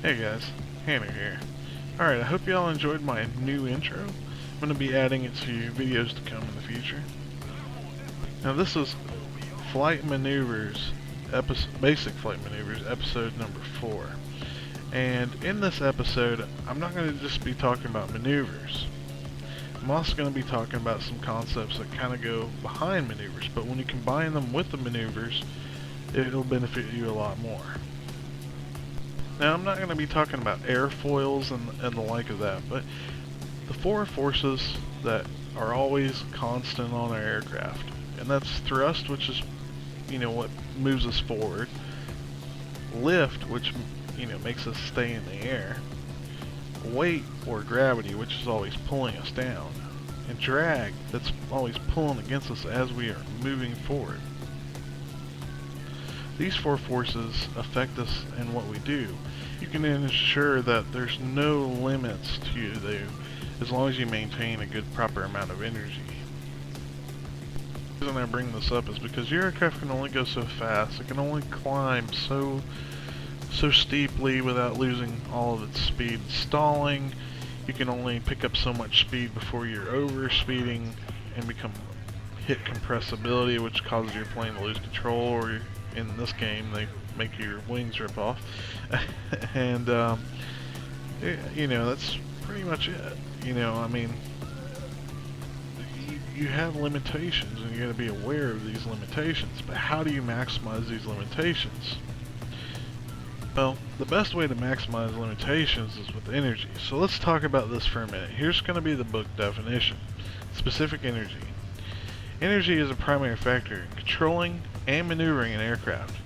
Hey guys, Hanor here. Alright, I hope y'all enjoyed my new intro. I'm going to be adding it to videos to come in the future. Now this is Flight Maneuvers, Basic Flight Maneuvers, episode number 4. And in this episode, I'm not going to just be talking about maneuvers. I'm also going to be talking about some concepts that kind of go behind maneuvers, but when you combine them with the maneuvers, it'll benefit you a lot more. Now, I'm not going to be talking about airfoils and the like of that, but the 4 forces that are always constant on our aircraft, and that's thrust, which is, what moves us forward, lift, which, makes us stay in the air, weight, or gravity, which is always pulling us down, and drag, that's always pulling against us as we are moving forward. These 4 forces affect us in what we do. You can ensure that there's no limits to you as long as you maintain a good proper amount of energy. The reason I bring this up is because your aircraft can only go so fast. It can only climb so steeply without losing all of its speed. Stalling, you can only pick up so much speed before you're over speeding and hit compressibility, which causes your plane to lose control, or in this game they make your wings rip off. And that's pretty much it. You have limitations and you got to be aware of these limitations, but how do you maximize these limitations? Well, the best way to maximize limitations is with energy. So let's talk about this for a minute. Here's going to be the book definition. Specific energy. Energy is a primary factor in controlling and maneuvering an aircraft.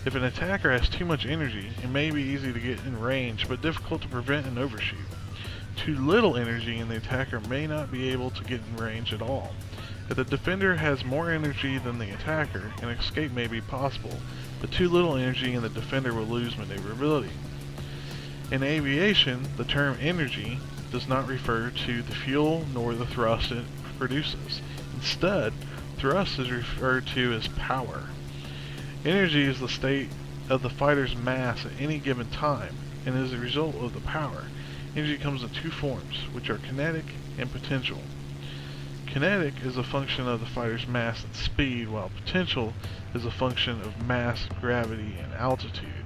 If an attacker has too much energy, it may be easy to get in range, but difficult to prevent an overshoot. Too little energy and the attacker may not be able to get in range at all. If the defender has more energy than the attacker, an escape may be possible, but too little energy and the defender will lose maneuverability. In aviation, the term energy does not refer to the fuel nor the thrust it produces. Instead, thrust is referred to as power. Energy is the state of the fighter's mass at any given time, and is a result of the power. Energy comes in 2 forms, which are kinetic and potential. Kinetic is a function of the fighter's mass and speed, while potential is a function of mass, gravity, and altitude.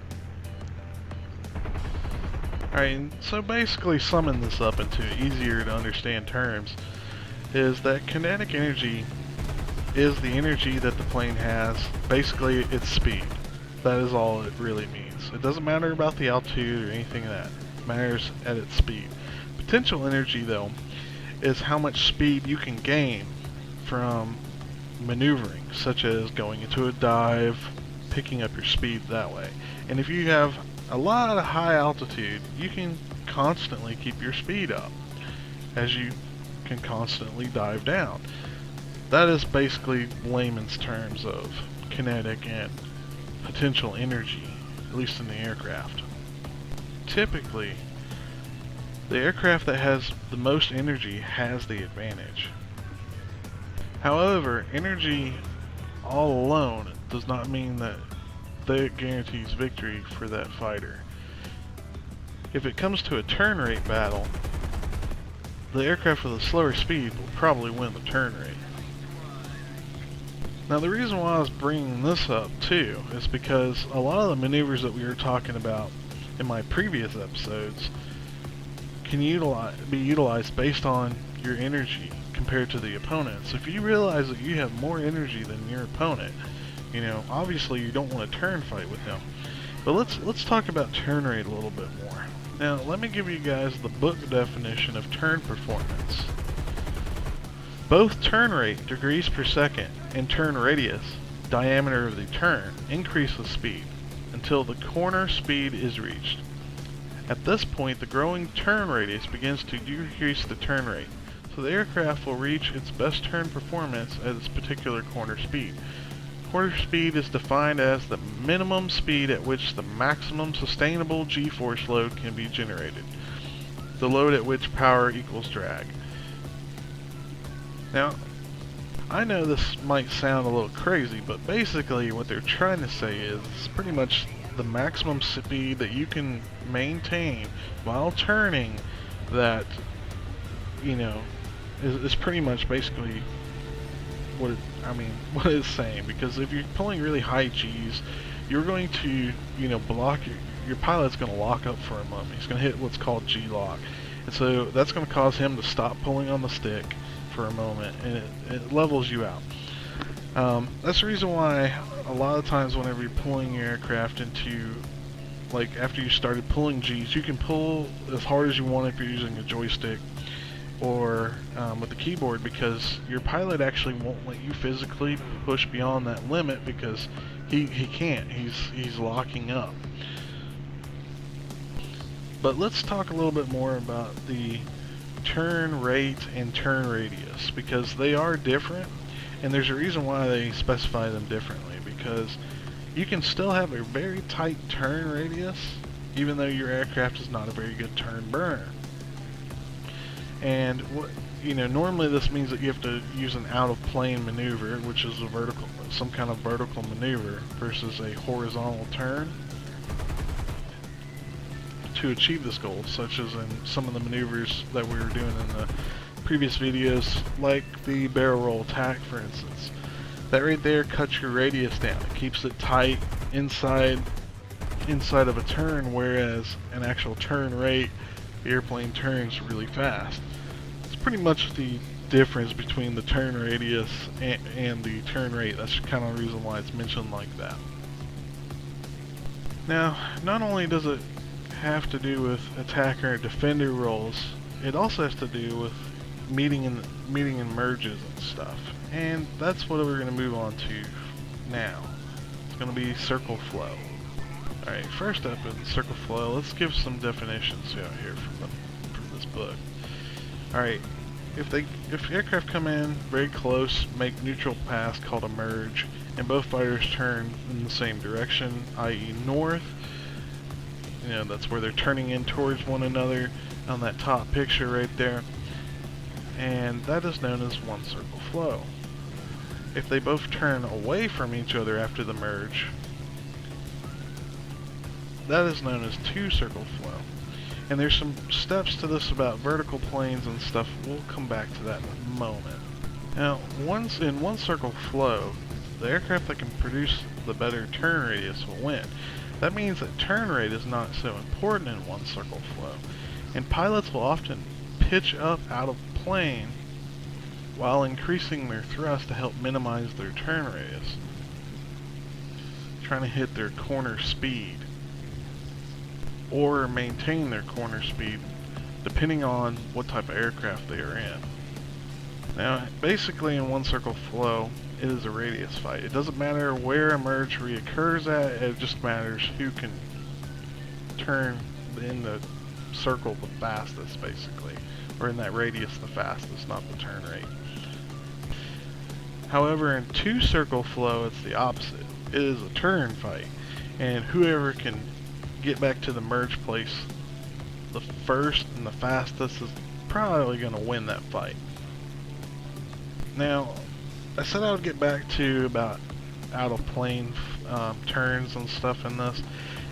Alright, so basically summing this up into easier to understand terms, is that kinetic energy is the energy that the plane has, basically its speed. That is all it really means. It doesn't matter about the altitude or anything of that. It matters at its speed. Potential energy, though, is how much speed you can gain from maneuvering, such as going into a dive, picking up your speed that way. And if you have a lot of high altitude, you can constantly keep your speed up as you can constantly dive down. That is basically layman's terms of kinetic and potential energy, at least in the aircraft. Typically, the aircraft that has the most energy has the advantage. However, energy all alone does not mean that guarantees victory for that fighter. If it comes to a turn rate battle, the aircraft with a slower speed will probably win the turn rate. Now, the reason why I was bringing this up too is because a lot of the maneuvers that we were talking about in my previous episodes can be utilized based on your energy compared to the opponent. So if you realize that you have more energy than your opponent, obviously you don't want to turn fight with him. But let's talk about turn rate a little bit more. Now, let me give you guys the book definition of turn performance. Both turn rate, degrees per second, and turn radius, diameter of the turn, increase with speed until the corner speed is reached. At this point, the growing turn radius begins to decrease the turn rate, so the aircraft will reach its best turn performance at its particular corner speed. Corner speed is defined as the minimum speed at which the maximum sustainable G-force load can be generated, the load at which power equals drag. Now, I know this might sound a little crazy, but basically what they're trying to say is pretty much the maximum speed that you can maintain while turning, that, you know, is pretty much basically what what it's saying. Because if you're pulling really high G's, you're going to, you know, block your pilot's going to lock up for a moment. He's going to hit what's called G lock, and so that's going to cause him to stop pulling on the stick for a moment, and it levels you out. That's the reason why a lot of times whenever you're pulling your aircraft into, like, after you started pulling G's, you can pull as hard as you want if you're using a joystick or with the keyboard, because your pilot actually won't let you physically push beyond that limit, because he can't. He's locking up. But let's talk a little bit more about the turn rate and turn radius, because they are different, and there's a reason why they specify them differently. Because you can still have a very tight turn radius even though your aircraft is not a very good turn burner. And what, you know, normally this means that you have to use an out of plane maneuver, which is a vertical, some kind of vertical maneuver, versus a horizontal turn to achieve this goal, such as in some of the maneuvers that we were doing in the previous videos, like the barrel roll attack, for instance. That right there cuts your radius down. It keeps it tight inside of a turn, whereas an actual turn rate, the airplane turns really fast. It's pretty much the difference between the turn radius and the turn rate. That's kind of the reason why it's mentioned like that. Now, not only does it have to do with attacker and defender roles, it also has to do with meeting and merges and stuff. And that's what we're going to move on to now. It's going to be circle flow. Alright, first up in circle flow, let's give some definitions out here from this book. Alright, if aircraft come in very close, make neutral pass called a merge, and both fighters turn in the same direction, i.e. north, you know, that's where they're turning in towards one another on that top picture right there, and that is known as one circle flow. If they both turn away from each other after the merge, that is known as two circle flow. And there's some steps to this about vertical planes and stuff. We'll come back to that in a moment. Now, in one circle flow, the aircraft that can produce the better turn radius will win. That means that turn rate is not so important in one circle flow, and pilots will often pitch up out of plane while increasing their thrust to help minimize their turn radius, trying to hit their corner speed or maintain their corner speed depending on what type of aircraft they are in. Now, basically in one circle flow, it is a radius fight. It doesn't matter where a merge reoccurs at, it just matters who can turn in the circle the fastest, basically, or in that radius the fastest, not the turn rate. However, in two circle flow, it's the opposite. It is a turn fight, and whoever can get back to the merge place the first and the fastest is probably going to win that fight. Now, I said I would get back to about out of plane turns and stuff in this,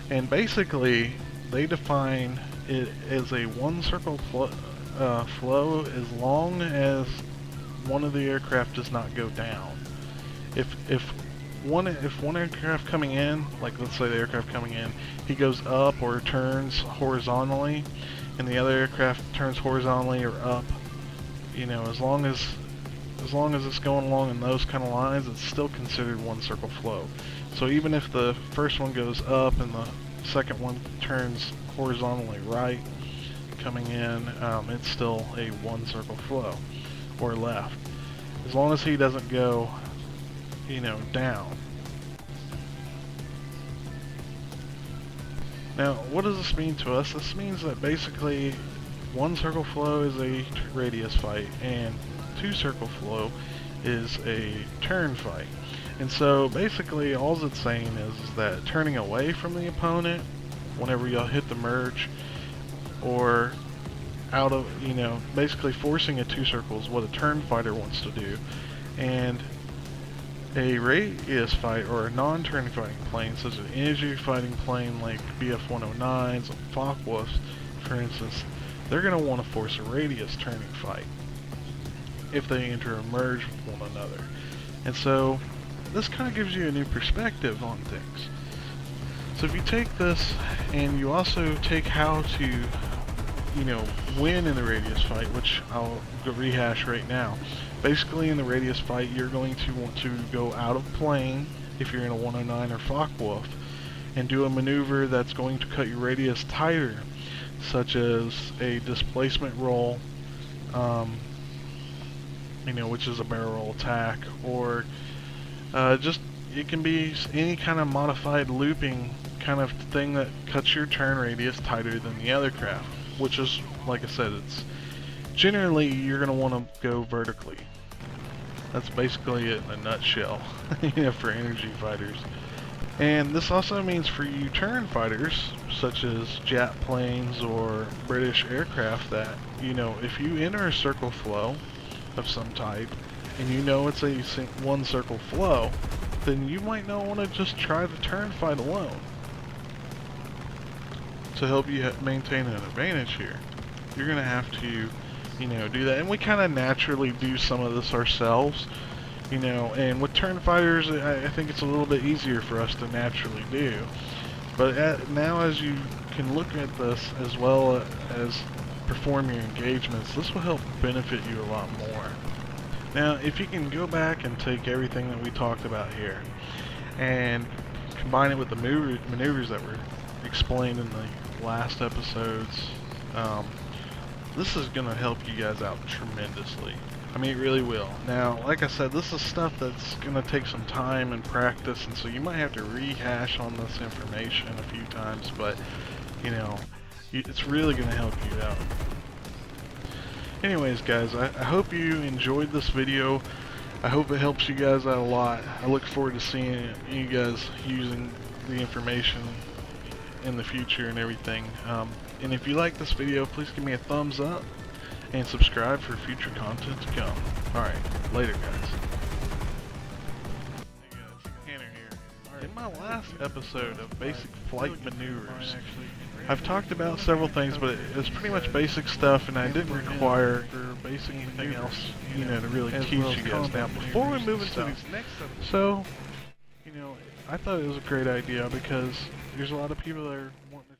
and basically they define it as a one circle flow as long as one of the aircraft does not go down. If one aircraft coming in, like let's say the aircraft coming in, he goes up or turns horizontally, and the other aircraft turns horizontally or up, you know, as long as it's going along in those kind of lines, it's still considered one circle flow. So even if the first one goes up and the second one turns horizontally right coming in, it's still a one circle flow, or left, as long as he doesn't go, you know, down. Now, what does this mean to us? This means that basically one circle flow is a radius fight, and two circle flow is a turn fight. And so basically all it's saying is that turning away from the opponent whenever y'all hit the merge, or out of, you know, basically forcing a two circle is what a turn fighter wants to do. And a radius fight or a non-turning fighting plane, such as an energy fighting plane like BF-109s and Focke-Wulfs, for instance, they're going to want to force a radius turning fight if they enter or merge with one another. And so this kind of gives you a new perspective on things. So if you take this and you also take how to, you know, win in the radius fight, which I'll rehash right now. Basically, in the radius fight, you're going to want to go out of plane if you're in a 109 or Focke-Wulf and do a maneuver that's going to cut your radius tighter, such as a displacement roll, you know, which is a barrel roll attack, or just it can be any kind of modified looping kind of thing that cuts your turn radius tighter than the other craft, which is, like I said, it's generally you're going to want to go vertically. That's basically it in a nutshell, you know, for energy fighters. And this also means for you turn fighters, such as Jap planes or British aircraft, that, you know, if you enter a circle flow of some type, and you know it's a one circle flow, then you might not want to just try the turn fight alone to help you maintain an advantage here. You're going to have to, you know, do that. And we kind of naturally do some of this ourselves, you know, and with turn fighters, I think it's a little bit easier for us to naturally do. But now as you can look at this as well as perform your engagements, this will help benefit you a lot more. Now, if you can go back and take everything that we talked about here and combine it with the maneuvers that were explained in the last episodes, this is going to help you guys out tremendously. I mean, it really will. Now, like I said, this is stuff that's going to take some time and practice, and so you might have to rehash on this information a few times, but, you know, it's really going to help you out. Anyways, guys, I hope you enjoyed this video. I hope it helps you guys out a lot. I look forward to seeing you guys using the information in the future and everything. And if you like this video, please give me a thumbs up and subscribe for future content to come. Alright, later guys. Hey guys, Hanor here. In my last episode of Basic Flight Maneuvers, I've talked about several things, but it's pretty much basic stuff, and I didn't require basic anything else, you know, to really teach you guys. Now, before we move into these next episodes, so, you know, I thought it was a great idea because there's a lot of people that are wanting